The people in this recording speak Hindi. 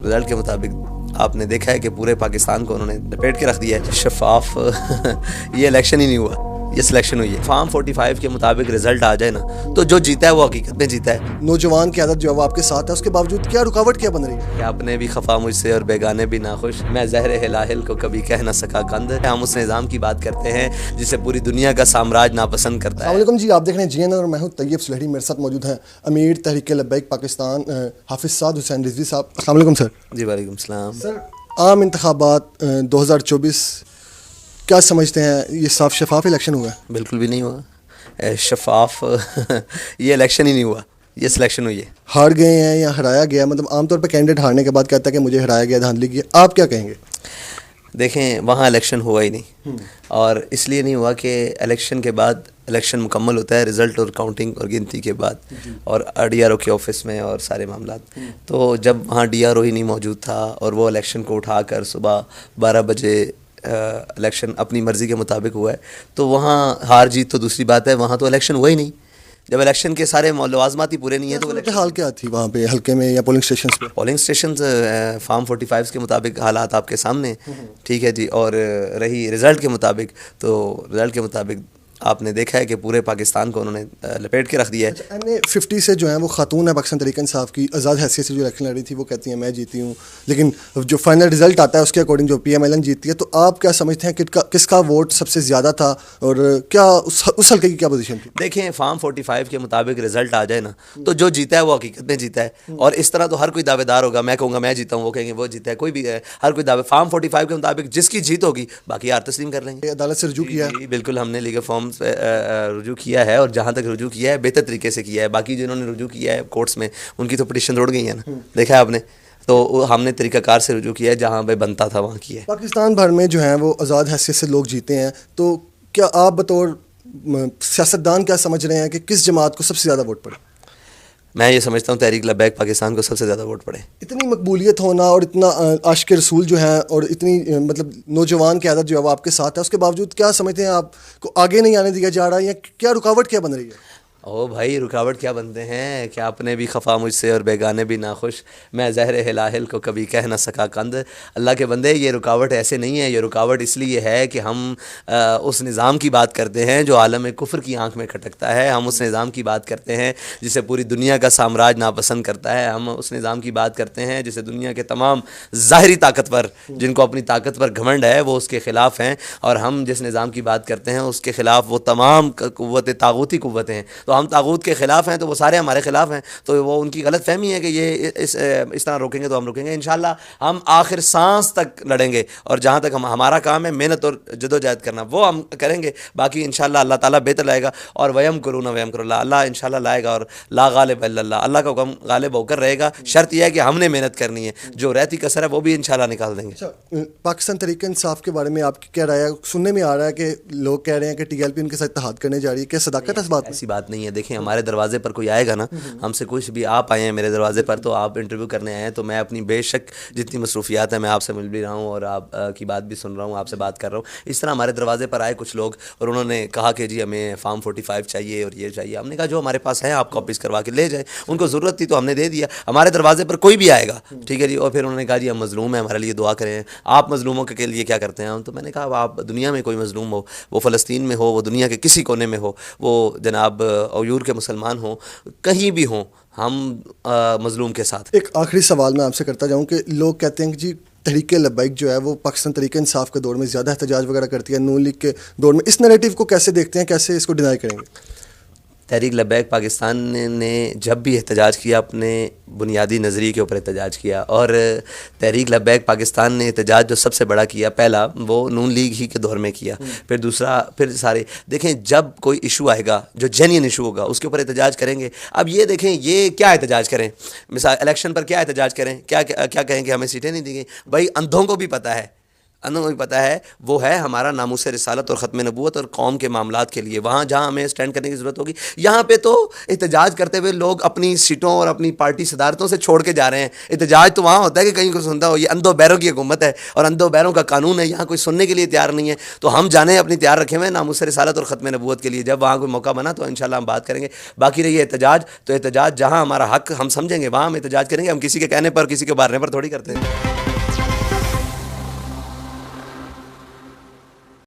रिजल्ट के मुताबिक आपने देखा है कि पूरे पाकिस्तान को उन्होंने लपेट के रख दिया है। शफाफ ये इलेक्शन ही नहीं हुआ, ये सिलेक्शन हुई है। फार्म 45 के मुताबिक रिजल्ट आ जाए ना तो जो जीता है वो हकीकत में जीता है। नौजवान की आदत जो है वो आपके साथ है, उसके बावजूद क्या रुकावट क्या बन रही है? आपने भी खफा मुझसे और बेगाने भी नाखुश, मैं ज़हर हिलाहिल को कभी कह ना सका कंद। हम उस निज़ाम की बात करते हैं जिसे पूरी दुनिया का साम्राज्य नापसंद करता है। अस्सलाम जी, आप देख रहे हैं GN और मैं हूं तैयब सुलहरी। मेरे साथ मौजूद हैं अमीर तहरीक लब्बैक पाकिस्तान हाफिज़ साद हुसैन रिजवी साहब। अस्सलाम वालेकुम सर। जी वालेकुम सलाम। सर, आम इंतखाबात 2024 क्या समझते हैं, ये साफ शफाफ इलेक्शन हुआ है? बिल्कुल भी नहीं हुआ शफाफ ये इलेक्शन ही नहीं हुआ, ये सिलेक्शन हुई है। हार गए हैं या हराया गया? मतलब आमतौर पर कैंडिडेट हारने के बाद कहता है कि मुझे हराया गया, धांधली की। आप क्या कहेंगे? देखें, वहाँ इलेक्शन हुआ ही नहीं, और इसलिए नहीं हुआ कि इलेक्शन के बाद इलेक्शन मुकम्मल होता है रिज़ल्ट और काउंटिंग और गिनती के बाद, और DRO के ऑफिस में और सारे मामला। तो जब वहाँ DRO ही नहीं मौजूद था और वो इलेक्शन को उठाकर सुबह 12 बजे इलेक्शन अपनी मर्ज़ी के मुताबिक हुआ है, तो वहाँ हार जीत तो दूसरी बात है, वहाँ तो इलेक्शन हुआ ही नहीं। जब इलेक्शन के सारे लवाजमात ही पूरे नहीं है तो क्या हाल क्या थी वहाँ पे हल्के में या पोलिंग स्टेशन पे? पोलिंग स्टेशन फार्म 45 के मुताबिक हालात आपके सामने, ठीक है जी। और रही रिज़ल्ट के मुताबिक, तो रिज़ल्ट के मुताबिक आपने देखा है कि पूरे पाकिस्तान को उन्होंने लपेट के रख दिया है। MA50 से जो है वो खातून है पाकिस्तान तहरीक इंसाफ की, आज़ाद हैसियत से जो इलेक्शन लड़ी थी, वो कहती हैं मैं जीती हूँ, लेकिन जो फाइनल रिजल्ट आता है उसके अकॉर्डिंग जो PMLN जीतती है। तो आप क्या समझते हैं कि किसका वोट सबसे ज़्यादा था और क्या उस हल्के की क्या पोजीशन थी? देखें, फार्म 45 के मुताबिक रिजल्ट आ जाए ना तो जो जीता है वो हकीकत में जीता है। और इस तरह तो हर कोई दावेदार होगा, मैं कहूँगा मैं जीता हूँ, वो कहेंगे वो जीता है, कोई भी है, हर कोई दावे। फार्म 45 के मुताबिक जिसकी जीत होगी बाकी यार तस्लीम कर लेंगे। अदालत से रुजू किया है? बिल्कुल, हमने लीगल फॉर्म्स रुजू किया है, और जहाँ तक रुजू किया है बेहतर तरीके से किया है। बाकी जिन्होंने रुजू किया है कोर्ट्स में, उनकी तो पिटीशन रोड गई है ना, देखा है आपने। तो हमने तरीकाकार से रुजू किया है, जहाँ पे बनता था वहाँ किया है। पाकिस्तान भर में जो है वो आज़ाद हैसियत से लोग जीते हैं, तो क्या आप बतौर सियासतदान क्या समझ रहे हैं कि किस जमात को सबसे ज़्यादा वोट पड़े? मैं ये समझता हूँ तहरीक लब्बैक पाकिस्तान को सबसे ज़्यादा वोट पड़े। इतनी मकबूलियत होना और इतना आशिक रसूल जो है और इतनी मतलब नौजवान की आदत जो है वो आपके साथ है, उसके बावजूद क्या समझते हैं आपको आगे नहीं आने दिया जा रहा है, या क्या रुकावट क्या बन रही है? ओ भाई, रुकावट क्या बनते हैं कि आपने भी खफा मुझसे और बेगाने भी नाखुश, मैं ज़हर हिलाहिल को कभी कह ना सका कंद। अल्लाह के बंदे, ये रुकावट ऐसे नहीं है, ये रुकावट इसलिए है कि हम उस निज़ाम की बात करते हैं जो आलम कुफ्र की आंख में खटकता है। हम उस निज़ाम की बात करते हैं जिसे पूरी दुनिया का साम्राज्य नापसंद करता है। हम उस निज़ाम की बात करते हैं जिसे दुनिया के तमाम ज़ाहिरी ताकतवर, जिनको अपनी ताकत पर घमंड है, वो उसके ख़िलाफ़ हैं। और हम जिस निज़ाम की बात करते हैं उसके ख़िलाफ़ वो तमाम क़ुव्वतें तागूती क़ुव्वतें हैं। तो हम तागूत के ख़िलाफ़ हैं तो वो सारे हमारे ख़िलाफ़ हैं। तो वो उनकी गलत फहमी है कि ये इस तरह रोकेंगे तो हम रोकेंगे। इंशाअल्लाह हम आखिर सांस तक लड़ेंगे, और जहाँ तक हमारा काम है मेहनत और जद्दोजहद करना, वो हम करेंगे। बाकी इंशाअल्लाह अल्लाह ताला बेहतर लाएगा। और वयम करूना वयम करुल्लाह, अल्लाह इंशाअल्लाह लाएगा। और ला गालिब इल्लल्लाह, अल्लाह का हुक्म गालिब होकर रहेगा। शर्त यह है कि हमने मेहनत करनी है, जो रहती कसर है वो भी इंशाअल्लाह निकाल देंगे। अच्छा, पाकिस्तान तहरीक इंसाफ के बारे में आपकी क्या राय है? सुनने में आ रहा है कि लोग कह रहे हैं कि TLP उनके साथ इत्तेहाद करने जा रही है, क्या सदाकत है इस बात में? ऐसी बात नहीं है। देखें, हमारे दरवाजे पर कोई आएगा ना, हमसे कुछ भी, आप आए हैं मेरे दरवाजे पर तो आप इंटरव्यू करने आए हैं, तो मैं अपनी बेशक जितनी मसरूफियात है मैं आपसे मिल भी रहा हूँ और आप की बात भी सुन रहा हूँ, आपसे बात कर रहा हूँ। इस तरह हमारे दरवाजे पर आए कुछ लोग और उन्होंने कहा कि जी हमें फार्म 45 चाहिए और ये चाहिए। हमने कहा जो हमारे पास है आप कॉपीज़ करवा के ले जाए। उनको ज़रूरत थी तो हमने दे दिया। हमारे दरवाजे पर कोई भी आएगा, ठीक है जी, और फिर उन्होंने कहा जी हम मज़लूम हैं, हमारे लिए दुआ करें। आप मज़लूमों के लिए क्या करते हैं? तो मैंने कहा आप दुनिया में कोई मज़लूम हो, वो फ़लस्तीन में हो, वो दुनिया के किसी कोने में हो, वो जनाब अयूर के मुसलमान हो, कहीं भी हों, हम मज़लूम के साथ। एक आखिरी सवाल मैं आपसे करता जाऊं कि लोग कहते हैं कि जी तहरीक लब्बैक जो है वो पाकिस्तान तहरीक इंसाफ के दौर में ज़्यादा एहतजाज वगैरह करती है, नून लीग के दौर में। इस नैरेटिव को कैसे देखते हैं, कैसे इसको डिनाई करेंगे? तहरीक लब्बैक पाकिस्तान ने जब भी एहतजाज किया अपने बुनियादी नज़रिए के ऊपर एहतजाज किया। और तहरीक लब्बैक पाकिस्तान ने एहतजाज जो सबसे बड़ा किया, पहला वो नून लीग ही के दौर में किया, फिर दूसरा, फिर सारे। देखें, जब कोई इशू आएगा जो जेन्युइन इशू होगा उसके ऊपर एहतजाज करेंगे। अब ये देखें, ये क्या एहतजाज करें, मिसाल इलेक्शन पर क्या एहतजाज करें, क्या क्या कहें कि हमें सीटें नहीं दी गई? भाई अंधों को भी पता है, हमें पता है वो है हमारा नामूस रिसालत और ख़त्म नबूवत और कौम के मामलात के लिए, वहाँ जहाँ हमें स्टैंड करने की ज़रूरत होगी। यहाँ पे तो एहतजाज करते हुए लोग अपनी सीटों और अपनी पार्टी सदारतों से छोड़ के जा रहे हैं। एहतजाज तो वहाँ होता है कि कहीं को सुनता हो, ये अंधों बैरों की हुकूमत है और अंधों बैरों का कानून है, यहाँ कोई सुनने के लिए तैयार नहीं है। तो हम जाने अपनी तैयार रखे हुए नामूस रिसालत और ख़त्म नबूवत के लिए, जब वहाँ कोई मौका बना तो इंशाल्लाह हम बात करेंगे। बाकी रही एहतजाज, तो एहतजाज जहाँ हमारा हक हम समझेंगे वहाँ हम एहतजाज करेंगे। हम किसी के कहने पर, किसी के मारने पर थोड़ी करते हैं।